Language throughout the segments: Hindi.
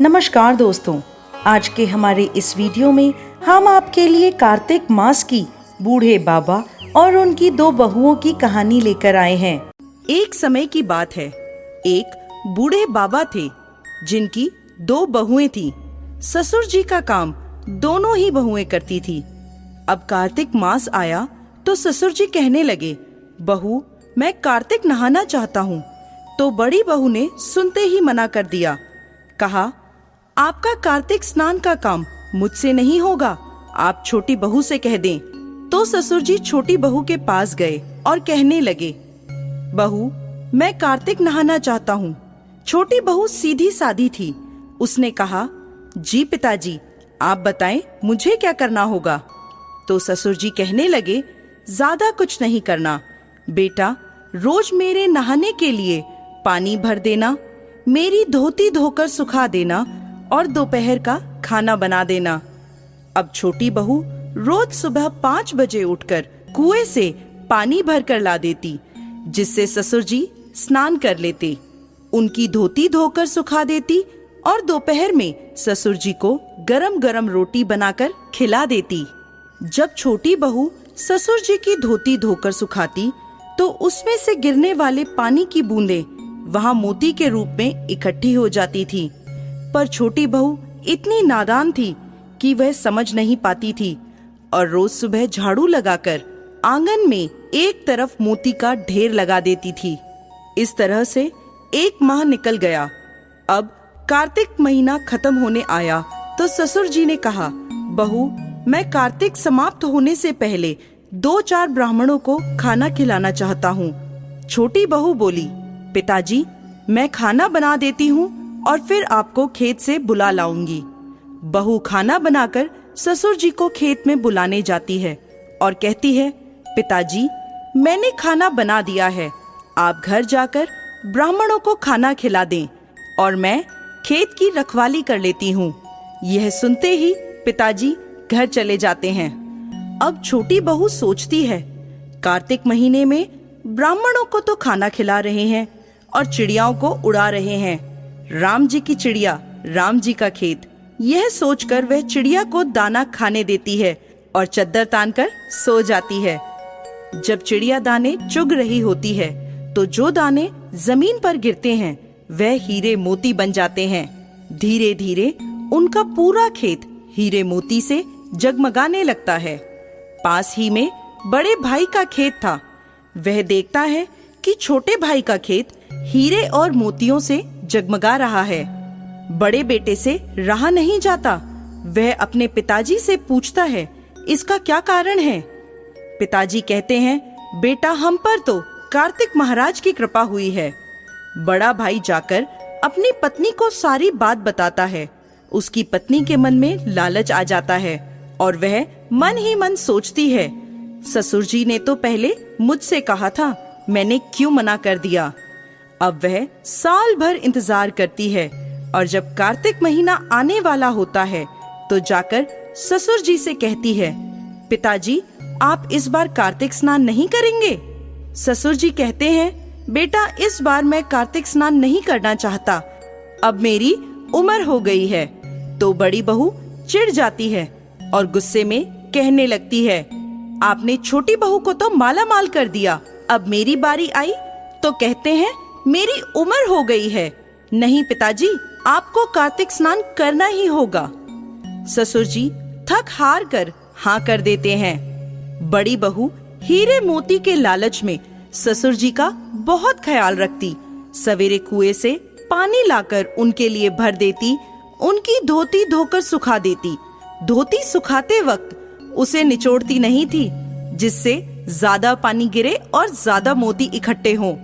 नमस्कार दोस्तों, आज के हमारे इस वीडियो में हम आपके लिए कार्तिक मास की बूढ़े बाबा और उनकी दो बहुओं की कहानी लेकर आए हैं। एक समय की बात है, एक बूढ़े बाबा थे जिनकी दो बहुएं थीं। ससुर जी का काम दोनों ही बहुएं करती थी। अब कार्तिक मास आया तो ससुर जी कहने लगे, बहू मैं कार्तिक नहाना चाहता हूँ। तो बड़ी बहू ने सुनते ही मना कर दिया। कहा, आपका कार्तिक स्नान का काम मुझसे नहीं होगा, आप छोटी बहू से कह दें। तो ससुर जी छोटी बहू के पास गए और कहने लगे, बहू मैं कार्तिक नहाना चाहता हूँ। छोटी बहू सीधी सादी थी। उसने कहा, जी पिताजी आप बताएं मुझे क्या करना होगा। तो ससुर जी कहने लगे, ज्यादा कुछ नहीं करना बेटा, रोज मेरे नहाने के लिए पानी भर देना, मेरी धोती धोकर सुखा देना और दोपहर का खाना बना देना। अब छोटी बहू रोज सुबह 5 बजे उठकर कुएं से पानी भरकर ला देती, जिससे ससुर जी स्नान कर लेते, उनकी धोती धोकर सुखा देती और दोपहर में ससुर जी को गरम गरम रोटी बनाकर खिला देती। जब छोटी बहू ससुर जी की धोती धोकर सुखाती तो उसमें से गिरने वाले पानी की बूंदें वहां मोती के रूप में इकट्ठी हो जाती थी। पर छोटी बहू इतनी नादान थी कि वह समझ नहीं पाती थी और रोज सुबह झाड़ू लगाकर आंगन में एक तरफ मोती का ढेर लगा देती थी। इस तरह से 1 माह निकल गया। अब कार्तिक महीना खत्म होने आया तो ससुर जी ने कहा, बहू मैं कार्तिक समाप्त होने से पहले 2-4 ब्राह्मणों को खाना खिलाना चाहता हूँ। छोटी बहू बोली, पिताजी मैं खाना बना देती हूँ और फिर आपको खेत से बुला लाऊंगी। बहू खाना बनाकर ससुर जी को खेत में बुलाने जाती है और कहती है, पिताजी मैंने खाना बना दिया है, आप घर जाकर ब्राह्मणों को खाना खिला दें और मैं खेत की रखवाली कर लेती हूँ। यह सुनते ही पिताजी घर चले जाते हैं। अब छोटी बहू सोचती है, कार्तिक महीने में ब्राह्मणों को तो खाना खिला रहे हैं और चिड़ियाओं को उड़ा रहे हैं। राम जी की चिड़िया, राम जी का खेत। यह सोचकर वह चिड़िया को दाना खाने देती है और चद्दर तानकर सो जाती है। जब चिड़िया दाने चुग रही होती है तो जो दाने जमीन पर गिरते हैं वह हीरे मोती बन जाते हैं। धीरे धीरे उनका पूरा खेत हीरे मोती से जगमगाने लगता है। पास ही में बड़े भाई का खेत था। वह देखता है कि छोटे भाई का खेत हीरे और मोतियों से जगमगा रहा है। बड़े बेटे से रहा नहीं जाता। वह अपने पिताजी से पूछता है, इसका क्या कारण है। पिताजी कहते हैं, बेटा हम पर तो कार्तिक महाराज की कृपा हुई है। बड़ा भाई जाकर अपनी पत्नी को सारी बात बताता है। उसकी पत्नी के मन में लालच आ जाता है और वह मन ही मन सोचती है, ससुर जी ने तो पहले मुझसे कहा था, मैंने क्यों मना कर दिया। अब वह साल भर इंतजार करती है और जब कार्तिक महीना आने वाला होता है तो जाकर ससुर जी से कहती है, पिताजी आप इस बार कार्तिक स्नान नहीं करेंगे। ससुर जी कहते हैं, बेटा इस बार मैं कार्तिक स्नान नहीं करना चाहता, अब मेरी उम्र हो गई है। तो बड़ी बहू चिढ़ जाती है और गुस्से में कहने लगती है, आपने छोटी बहू को तो माला माल कर दिया, अब मेरी बारी आई तो कहते हैं मेरी उम्र हो गई है। नहीं पिताजी आपको कार्तिक स्नान करना ही होगा। ससुर जी थक हार कर हाँ कर देते हैं। बड़ी बहू हीरे मोती के लालच में ससुर जी का बहुत ख्याल रखती। सवेरे कुएं से पानी लाकर उनके लिए भर देती, उनकी धोती धोकर सुखा देती। धोती सुखाते वक्त उसे निचोड़ती नहीं थी, जिससे ज्यादा पानी गिरे और ज्यादा मोती इकट्ठे हों।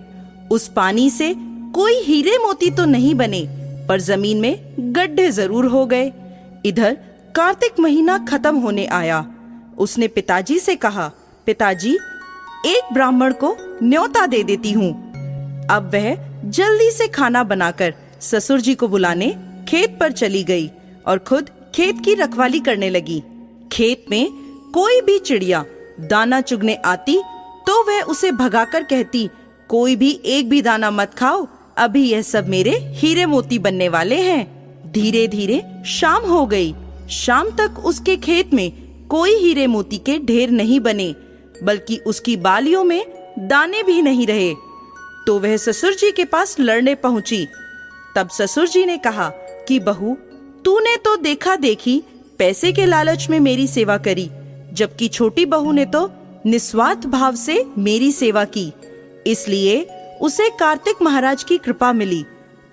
उस पानी से कोई हीरे मोती तो नहीं बने, पर जमीन में गड्ढे जरूर हो गए। इधर कार्तिक महीना खत्म होने आया। उसने पिताजी से कहा, पिताजी एक ब्राह्मण को न्योता दे देती हूँ। अब वह जल्दी से खाना बनाकर ससुर जी को बुलाने खेत पर चली गई और खुद खेत की रखवाली करने लगी। खेत में कोई भी चिड़िया दाना चुगने आती तो वह उसे भगाकर कहती, कोई भी एक भी दाना मत खाओ, अभी यह सब मेरे हीरे मोती बनने वाले हैं। धीरे धीरे शाम हो गई। शाम तक उसके खेत में कोई हीरे मोती के ढेर नहीं बने, बल्कि उसकी बालियों में दाने भी नहीं रहे। तो वह ससुर जी के पास लड़ने पहुंची। तब ससुर जी ने कहा कि बहू, तूने तो देखा देखी पैसे के लालच में मेरी सेवा करी, जबकि छोटी बहू ने तो निस्वार्थ भाव से मेरी सेवा की, इसलिए उसे कार्तिक महाराज की कृपा मिली।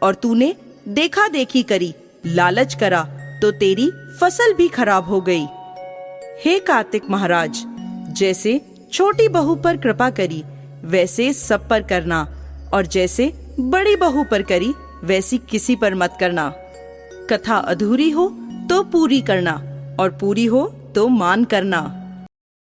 और तूने देखा देखी करी, लालच करा, तो तेरी फसल भी खराब हो गई। हे कार्तिक महाराज, जैसे छोटी बहू पर कृपा करी वैसे सब पर करना, और जैसे बड़ी बहू पर करी वैसी किसी पर मत करना। कथा अधूरी हो तो पूरी करना, और पूरी हो तो मान करना।